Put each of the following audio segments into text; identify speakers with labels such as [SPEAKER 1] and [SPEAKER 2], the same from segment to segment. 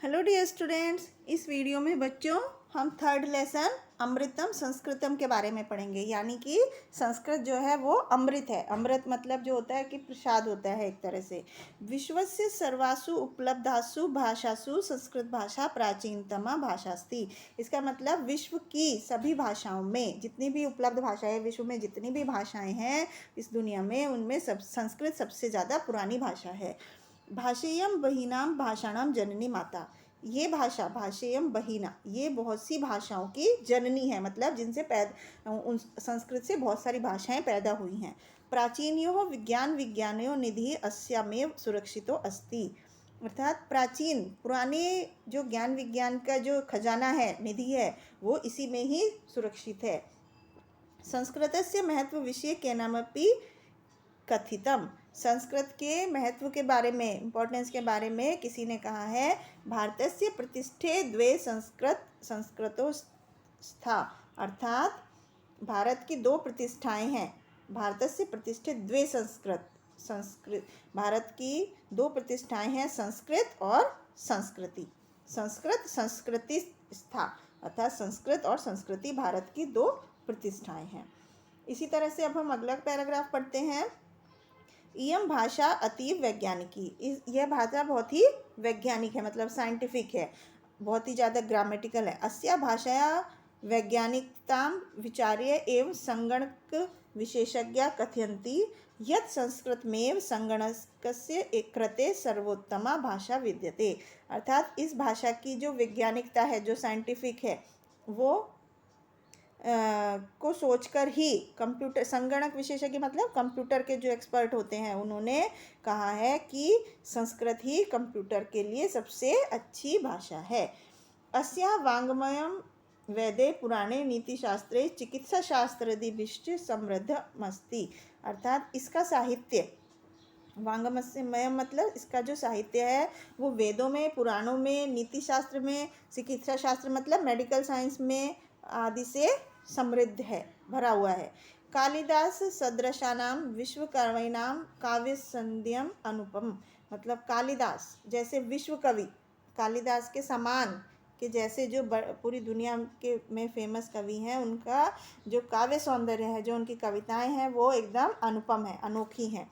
[SPEAKER 1] Hello dear students, इस video में बच्चों हम थर्ड लेसन अमृतम संस्कृतम के बारे में पढ़ेंगे। यानी कि संस्कृत जो है वो अमृत है। अमृत मतलब जो होता है कि प्रसाद होता है एक तरह से। विश्वस्य सर्वासु उपलब्धासु भाषासु संस्कृत भाषा प्राचीनतमा भाषास्ति। इसका मतलब विश्व की सभी भाषाओं में जितनी भी उपलब्ध भाषाएं, विश्व में जितनी भी भाषाएं हैं इस दुनिया में, उनमें संस्कृत सबसे ज़्यादा पुरानी भाषा है। भाषेयम बहिनाम भाषाणाम जननी माता। ये भाषा भाषेयम बहिना, ये बहुत सी भाषाओं की जननी है, मतलब जिनसे उन संस्कृत से बहुत सारी भाषाएं पैदा हुई हैं। प्राचीनयो विज्ञान विज्ञानयो निधि अस्यामेव सुरक्षितो अस्ति। अर्थात प्राचीन पुराने जो ज्ञान विज्ञान का जो खजाना है, निधि है, वो इसी में ही सुरक्षित है। संस्कृतस्य महत्व विषय केनामपि कथितम। संस्कृत के महत्व के बारे में, इम्पोर्टेंस के बारे में किसी ने कहा है, भारतस्य प्रतिष्ठे द्वे संस्कृतो स्था। अर्थात भारत की दो प्रतिष्ठाएं हैं। भारतस्य प्रतिष्ठे द्वे संस्कृत भारत की दो प्रतिष्ठाएं हैं, संस्कृत और संस्कृति। संस्कृत संस्कृति स्था, अर्थात संस्कृत और संस्कृति भारत की दो प्रतिष्ठाएं हैं। इसी तरह से अब हम अगला पैराग्राफ पढ़ते हैं। इयम भाषा अतीव वैज्ञानिकी। यह भाषा बहुत ही वैज्ञानिक है, मतलब साइंटिफिक है, बहुत ही ज़्यादा ग्रामेटिकल है। अस्या भाषाया वैज्ञानिकतां विचार्य एवं संगणक विशेषज्ञा कथयन्ति यत् संस्कृतमेव संगणकस्य कृते सर्वोत्तमा भाषा विद्यते। अर्थात इस भाषा की जो वैज्ञानिकता है, जो साइंटिफिक है, वो को सोचकर ही कंप्यूटर, संगणक विशेषज्ञ मतलब कंप्यूटर के जो एक्सपर्ट होते हैं, उन्होंने कहा है कि संस्कृत ही कंप्यूटर के लिए सबसे अच्छी भाषा है। अस्या वाङ्मयं वेदे पुराणे नीतिशास्त्रे चिकित्सा शास्त्रादिभिश्च समृद्धमस्ति। अर्थात इसका साहित्य, वाङ्मय मतलब इसका जो साहित्य है वो वेदों में, पुराणों में, नीति शास्त्र में, चिकित्सा शास्त्र मतलब मेडिकल साइंस में आदि से समृद्ध है, भरा हुआ है। कालिदास सदृशानां विश्वकवीनां काव्य संध्यम अनुपम। मतलब कालिदास जैसे विश्व कवि, कालिदास के समान के जैसे जो पूरी दुनिया के में फेमस कवि हैं, उनका जो काव्य सौंदर्य है, जो उनकी कविताएं हैं, वो एकदम अनुपम है, अनोखी हैं।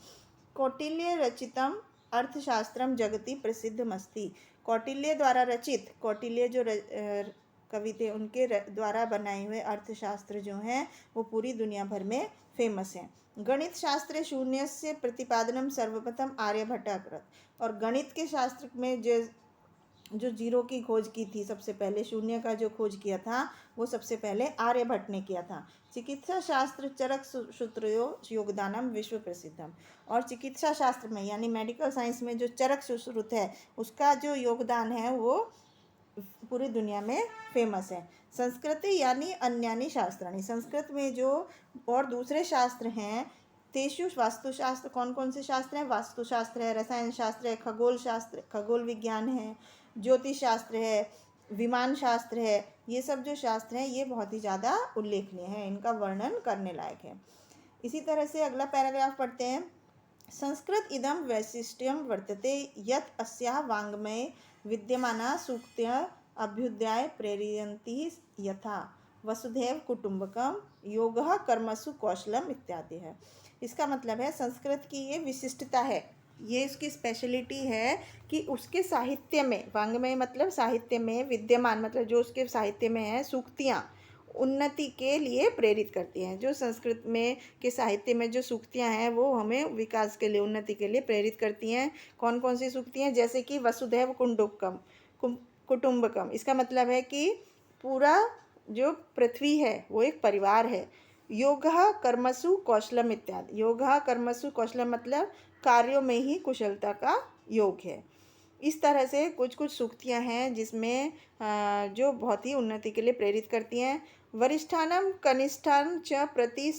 [SPEAKER 1] कौटिल्य रचितम अर्थशास्त्रम जगति प्रसिद्धमस्ति। कौटिल्य द्वारा रचित, कौटिल्य जो कवि थे, उनके द्वारा बनाए हुए अर्थशास्त्र जो हैं वो पूरी दुनिया भर में फेमस हैं। गणित शास्त्र शून्य से प्रतिपादनम सर्वप्रथम आर्यभट्ट अकृत। और गणित के शास्त्र में जो जीरो की खोज की थी, सबसे पहले शून्य का जो खोज किया था, वो सबसे पहले आर्यभट्ट ने किया था। चिकित्सा शास्त्र चरक सूत्रयो योगदानम विश्व प्रसिद्धम। और चिकित्सा शास्त्र में यानी मेडिकल साइंस में जो चरक सुश्रुत है, उसका जो योगदान है वो पूरी दुनिया में फेमस है। संस्कृति यानी अन्यानी शास्त्राणी। संस्कृत में जो और दूसरे शास्त्र हैं, तेषु वास्तुशास्त्र। कौन कौन से शास्त्र हैं? वास्तुशास्त्र है, रसायन शास्त्र है, खगोल शास्त्र, खगोल विज्ञान है, ज्योतिष शास्त्र है, विमान शास्त्र है। ये सब जो शास्त्र हैं ये बहुत ही ज़्यादा उल्लेखनीय है, इनका वर्णन करने लायक है। इसी तरह से अगला पैराग्राफ पढ़ते हैं। संस्कृत इदम वैशिष्ट्यम वर्तते यत् अस्याः वाङ्मये विद्यमाना सूक्तयः अभ्युदयाय प्रेरयन्ति यथा वसुधैव कुटुम्बकम योगः कर्मसु कौशलम इत्यादि है। इसका मतलब है संस्कृत की ये विशिष्टता है, ये इसकी स्पेशलिटी है कि उसके साहित्य में, वाङ्मय मतलब साहित्य में, विद्यमान मतलब जो उसके साहित्य में है, सूक्तियाँ उन्नति के लिए प्रेरित करती हैं। जो संस्कृत में के साहित्य में जो सूक्तियाँ हैं वो हमें विकास के लिए, उन्नति के लिए प्रेरित करती हैं। कौन कौन सी सूक्तियाँ? जैसे कि वसुधैव कुटुम्बकम। इसका मतलब है कि पूरा जो पृथ्वी है वो एक परिवार है। योगः कर्मसु कौशलम इत्यादि। योगः कर्मसु कौशलम मतलब कार्यों में ही कुशलता का योग है। इस तरह से कुछ कुछ सूक्तियाँ हैं जिसमें जो बहुत ही उन्नति के लिए प्रेरित करती हैं। वरिष्ठानं कनिष्ठान् च प्रति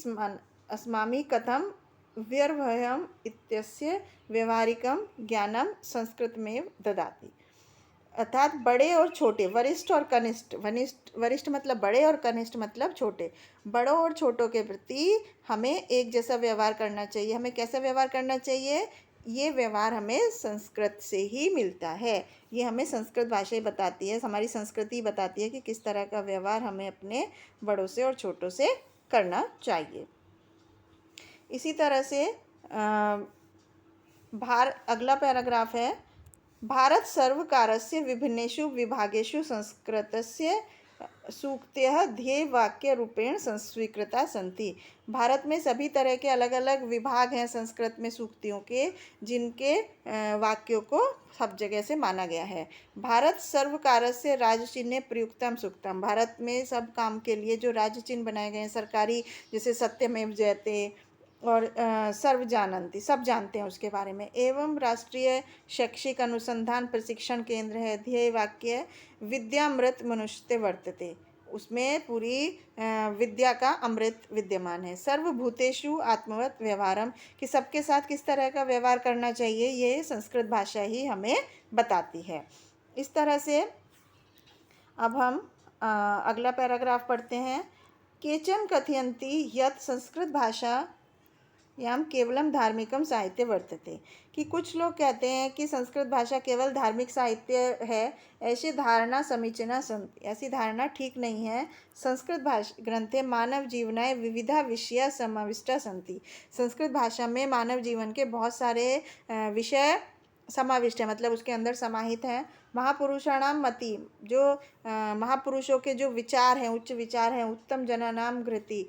[SPEAKER 1] अस्मामि कथम व्यर्भयम् इत्यस्य व्यवहारिकं ज्ञानम संस्कृतमेव ददाति। अर्थात बड़े और छोटे, वरिष्ठ और कनिष्ठ, वरिष्ठ मतलब बड़े और कनिष्ठ मतलब छोटे, बड़ों और छोटों के प्रति हमें एक जैसा व्यवहार करना चाहिए। हमें कैसा व्यवहार करना चाहिए? ये व्यवहार हमें संस्कृत से ही मिलता है। ये हमें संस्कृत भाषा ही बताती है, हमारी संस्कृति बताती है कि किस तरह का व्यवहार हमें अपने बड़ों से और छोटों से करना चाहिए। इसी तरह से अगला पैराग्राफ है, भारत सर्वकारस्य विभिन्नेषु विभागेषु संस्कृतस्य सूक्तयः ध्येयवाक्यरूपेण स्वीकृता सन्ति। भारत में सभी तरह के अलग अलग विभाग हैं संस्कृत में सूक्तियों के, जिनके वाक्यों को सब जगह से माना गया है। भारत सर्वकारस्य राजचिह्ने प्रयुक्तम सूक्तम, भारत में सब काम के लिए जो राज्य चिन्ह बनाए गए हैं सरकारी, जैसे सत्यमेव जयते और सर्व जानन्ति, सब जानते हैं उसके बारे में। एवं राष्ट्रीय शैक्षिक अनुसंधान प्रशिक्षण केंद्र है, ध्येय वाक्य विद्यामृत मनुष्यते वर्तते, उसमें पूरी विद्या का अमृत विद्यमान है। सर्वभूतेषु आत्मवत व्यवहारम, कि सबके साथ किस तरह का व्यवहार करना चाहिए, ये संस्कृत भाषा ही हमें बताती है। इस तरह से अब हम अगला पैराग्राफ पढ़ते हैं। केचन कथयन्ति यत् संस्कृत भाषा याम केवलम धार्मिकम साहित्य वर्तते, कि कुछ लोग कहते हैं कि संस्कृत भाषा केवल धार्मिक साहित्य है। ऐसी धारणा समीचीना सन्ति, ऐसी धारणा ठीक नहीं है। संस्कृत भाषा ग्रंथे मानव जीवनाय विविधा विषया समाविष्टा सन्ति, संस्कृत भाषा में मानव जीवन के बहुत सारे विषय समाविष्ट है, मतलब उसके अंदर समाहित हैं। महापुरुषाणाम मति, जो महापुरुषों के जो विचार हैं, उच्च विचार हैं। उत्तम जनानाम घृति,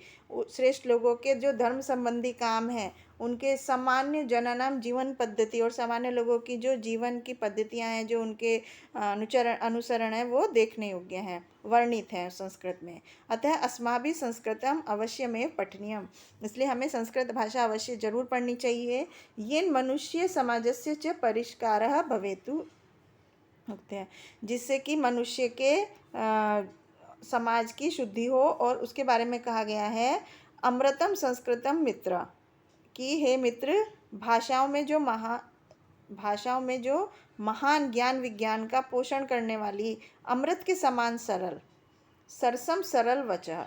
[SPEAKER 1] श्रेष्ठ लोगों के जो धर्म संबंधी काम हैं उनके। सामान्य जनानाम जीवन पद्धति, और सामान्य लोगों की जो जीवन की पद्धतियां हैं, जो उनके अनुसरण है, वो देखने योग्य हैं, वर्णित हैं संस्कृत में। अतः अस्माभिः संस्कृतम अवश्यमेव पठनीयम, इसलिए हमें संस्कृत भाषा अवश्य जरूर पढ़नी चाहिए। येन मनुष्य समाजस्य च परिष्कारः भवेतु, जिससे कि मनुष्य के समाज की शुद्धि हो। और उसके बारे में कहा गया है अमृतम संस्कृतम मित्र, कि हे मित्र, भाषाओं में जो महान ज्ञान विज्ञान का पोषण करने वाली अमृत के समान सरल, सरसम सरल वचः,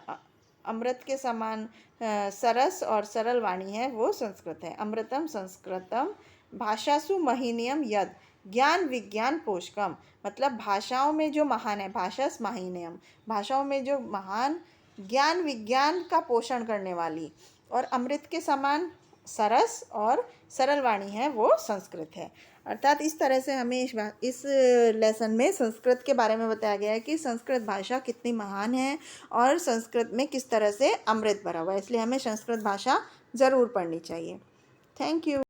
[SPEAKER 1] अमृत के समान सरस और सरल वाणी है, वो संस्कृत है। अमृतम संस्कृतम भाषासु महीनियम यद ज्ञान विज्ञान पोषकम, मतलब भाषाओं में जो महान है, भाषास माहिन्यम, भाषाओं में जो महान ज्ञान विज्ञान का पोषण करने वाली और अमृत के समान सरस और सरल वाणी है, वो संस्कृत है। अर्थात इस तरह से हमें इस लेसन में संस्कृत के बारे में बताया गया है कि संस्कृत भाषा कितनी महान है और संस्कृत में किस तरह से अमृत भरा हुआ है, इसलिए हमें संस्कृत भाषा ज़रूर पढ़नी चाहिए। Thank you.